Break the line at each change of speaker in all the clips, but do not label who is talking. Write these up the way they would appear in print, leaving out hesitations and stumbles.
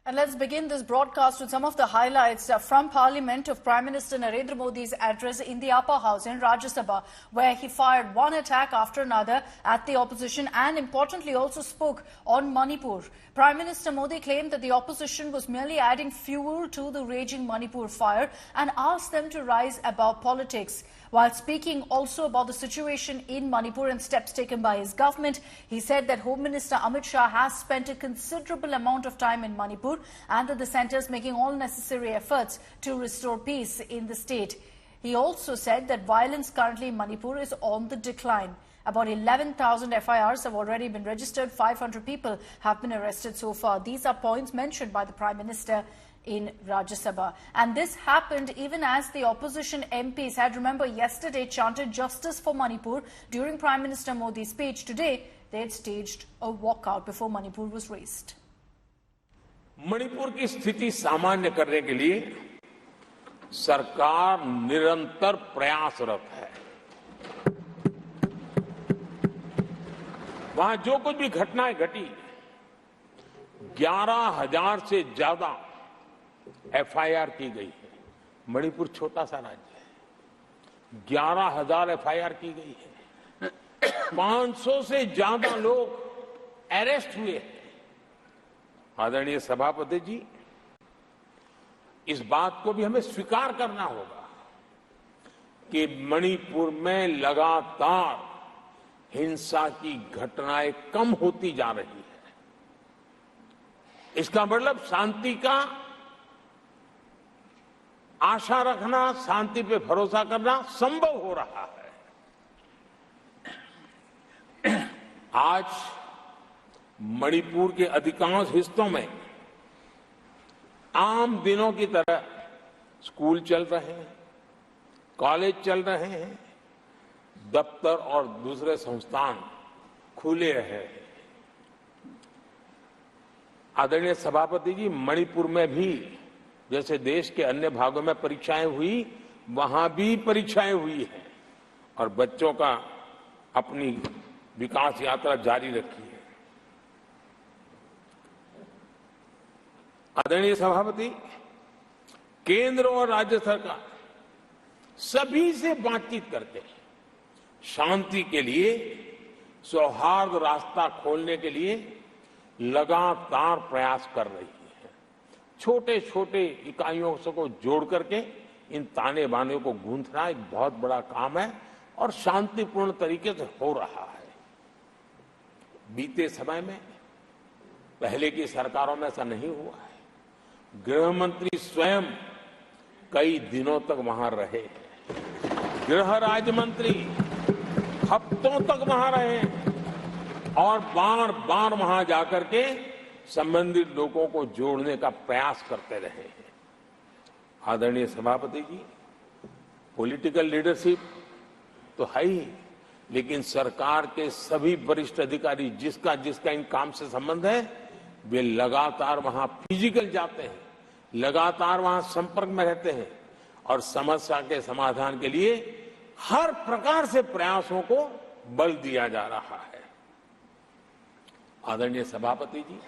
And let's begin this broadcast with some of the highlights from Parliament of Prime Minister Narendra Modi's address in the upper house in Rajya Sabha, where he fired one attack after another at the opposition and importantly also spoke on Manipur. Prime Minister Modi claimed that the opposition was merely adding fuel to the raging Manipur fire and asked them to rise above politics. While speaking also about the situation in Manipur and steps taken by his government, he said that Home Minister Amit Shah has spent a considerable amount of time in Manipur and that the centre is making all necessary efforts to restore peace in the state. He also said that violence currently in Manipur is on the decline. About 11,000 FIRs have already been registered. 500 people have been arrested so far. These are points mentioned by the Prime Minister in Rajya Sabha. And this happened even as the opposition MPs had, remember, yesterday chanted justice for Manipur during Prime Minister Modi's speech. Today, they had staged a walkout before Manipur was raised.
Manipur की स्थिति सामान्य करने के लिए सरकार निरंतर प्रयासरत है। वहां जो कुछ भी घटनाएं घटी, 11,000 से ज्यादा FIR की गई है। मणिपुर छोटा सा राज्य है, 11,000 FIR की गई है। 500 से ज्यादा लोग अरेस्ट हुए हैं। आदरणीय सभापति जी, इस बात को भी हमें स्वीकार करना होगा कि मणिपुर में लगातार हिंसा की घटनाएं कम होती जा रही है। इसका मतलब शांति का आशा रखना, शांति पे भरोसा करना संभव हो रहा है। आज मणिपुर के अधिकांश हिस्सों में आम दिनों की तरह स्कूल चल रहे हैं, कॉलेज चल रहे हैं, दफ्तर और दूसरे संस्थान खुले हैं। आदरणीय सभापति जी, मणिपुर में भी जैसे देश के अन्य भागों में परीक्षाएं हुई, वहां भी परीक्षाएं हुई हैं और बच्चों का अपनी विकास यात्रा जारी रखी है। आदरणीय सभापति, केंद्र और राज्य सरकार सभी से बातचीत करके शांति के लिए, सौहार्द रास्ता खोलने के लिए लगातार प्रयास कर रही है। छोटे छोटे इकाइयों को जोड़ करके इन ताने बाने को गूंथना एक बहुत बड़ा काम है और शांतिपूर्ण तरीके से हो रहा है। बीते समय में पहले की सरकारों में ऐसा नहीं हुआ है। गृह मंत्री स्वयं कई दिनों तक वहां रहे हैं, गृह राज्य मंत्री हफ्तों तक वहां रहे और बार बार वहां जाकर के संबंधित लोगों को जोड़ने का प्रयास करते रहे हैं। आदरणीय सभापति जी, पॉलिटिकल लीडरशिप तो है ही, लेकिन सरकार के सभी वरिष्ठ अधिकारी जिसका जिसका इन काम से संबंध है, वे लगातार वहां फिजिकल जाते हैं, लगातार वहां संपर्क में रहते हैं और समस्या के समाधान के लिए हर प्रकार से प्रयासों को बल दिया जा रहा है। आदरणीय सभापति जी,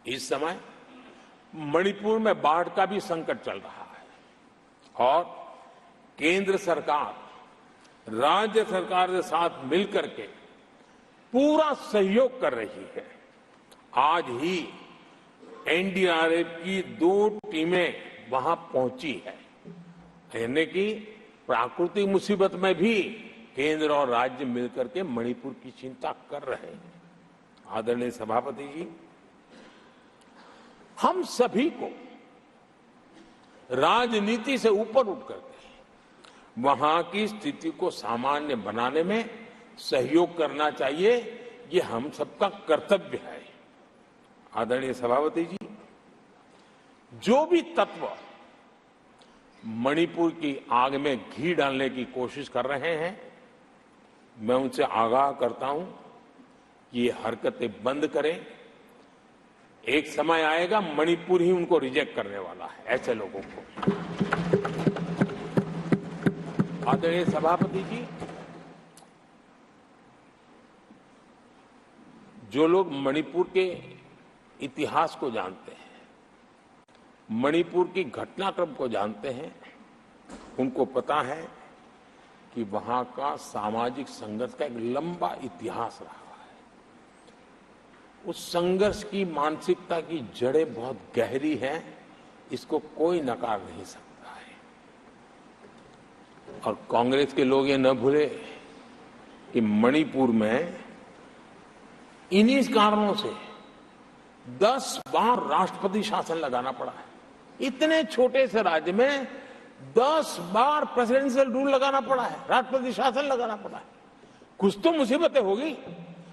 इस समय मणिपुर में बाढ़ का भी संकट चल रहा है और केंद्र सरकार राज्य सरकार के साथ मिलकर के पूरा सहयोग कर रही है। आज ही NDRF की 2 टीमें वहां पहुंची है, यानी कि प्राकृतिक मुसीबत में भी केंद्र और राज्य मिलकर के मणिपुर की चिंता कर रहे हैं। आदरणीय सभापति जी, हम सभी को राजनीति से ऊपर उठ करके वहां की स्थिति को सामान्य बनाने में सहयोग करना चाहिए। ये हम सबका कर्तव्य है। आदरणीय सभापति जी, जो भी तत्व मणिपुर की आग में घी डालने की कोशिश कर रहे हैं, मैं उनसे आगाह करता हूं कि ये हरकतें बंद करें। एक समय आएगा मणिपुर ही उनको रिजेक्ट करने वाला है, ऐसे लोगों को। आदरणीय सभापति जी, जो लोग मणिपुर के इतिहास को जानते हैं, मणिपुर की घटनाक्रम को जानते हैं, उनको पता है कि वहां का सामाजिक संघर्ष का एक लंबा इतिहास रहा है। उस संघर्ष की मानसिकता की जड़ें बहुत गहरी हैं, इसको कोई नकार नहीं सकता है। और कांग्रेस के लोग ये न भूले कि मणिपुर में इन्हीं कारणों से 10 बार राष्ट्रपति शासन लगाना पड़ा है। इतने छोटे से राज्य में 10 बार प्रेसिडेंशियल रूल लगाना पड़ा है, राष्ट्रपति शासन लगाना पड़ा है। कुछ तो मुसीबतें होगी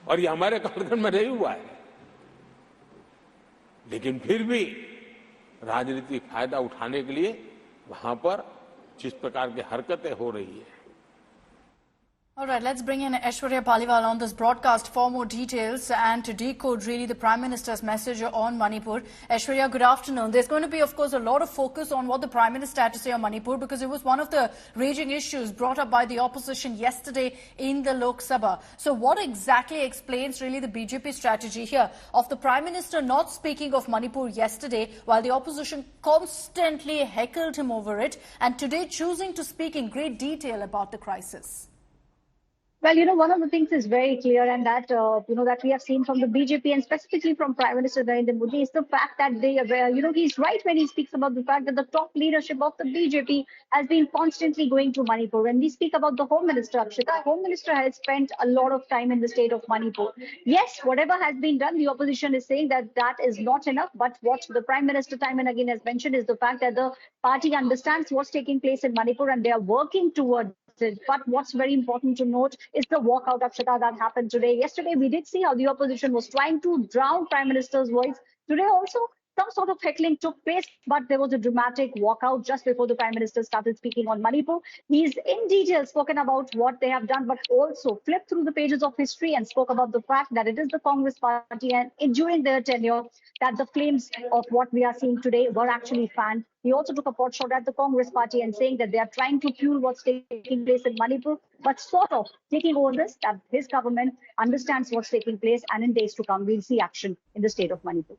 और ये हमारे कालखंड में नहीं हुआ है, लेकिन फिर भी राजनीतिक फायदा उठाने के लिए वहां पर जिस प्रकार की हरकतें हो रही है।
All right, let's bring in Aishwarya Paliwal on this broadcast for more details and to decode really the Prime Minister's message on Manipur. Aishwarya, good afternoon. There's going to be, of course, a lot of focus on what the Prime Minister had to say on Manipur because it was one of the raging issues brought up by the opposition yesterday in the Lok Sabha. So what exactly explains really the BJP strategy here of the Prime Minister not speaking of Manipur yesterday while the opposition constantly heckled him over it and today choosing to speak in great detail about the crisis?
Well, one of the things is very clear, and that, that we have seen from the BJP and specifically from Prime Minister Narendra Modi is the fact that they, he's right when he speaks about the fact that the top leadership of the BJP has been constantly going to Manipur. When we speak about the Home Minister, Akshita, Home Minister has spent a lot of time in the state of Manipur. Yes, whatever has been done, the opposition is saying that that is not enough. But what the Prime Minister time and again has mentioned is the fact that the party understands what's taking place in Manipur and they are working towards it. But what's very important to note is the walkout, Akshata, that happened today. Yesterday, we did see how the opposition was trying to drown Prime Minister's voice. Today also, some sort of heckling took place, but there was a dramatic walkout just before the Prime Minister started speaking on Manipur. He's in detail spoken about what they have done, but also flipped through the pages of history and spoke about the fact that it is the Congress party and during their tenure that the flames of what we are seeing today were actually fanned. He also took a pot shot at the Congress party and saying that they are trying to fuel what's taking place in Manipur, but sort of taking over this, that his government understands what's taking place and in days to come, we'll see action in the state of Manipur.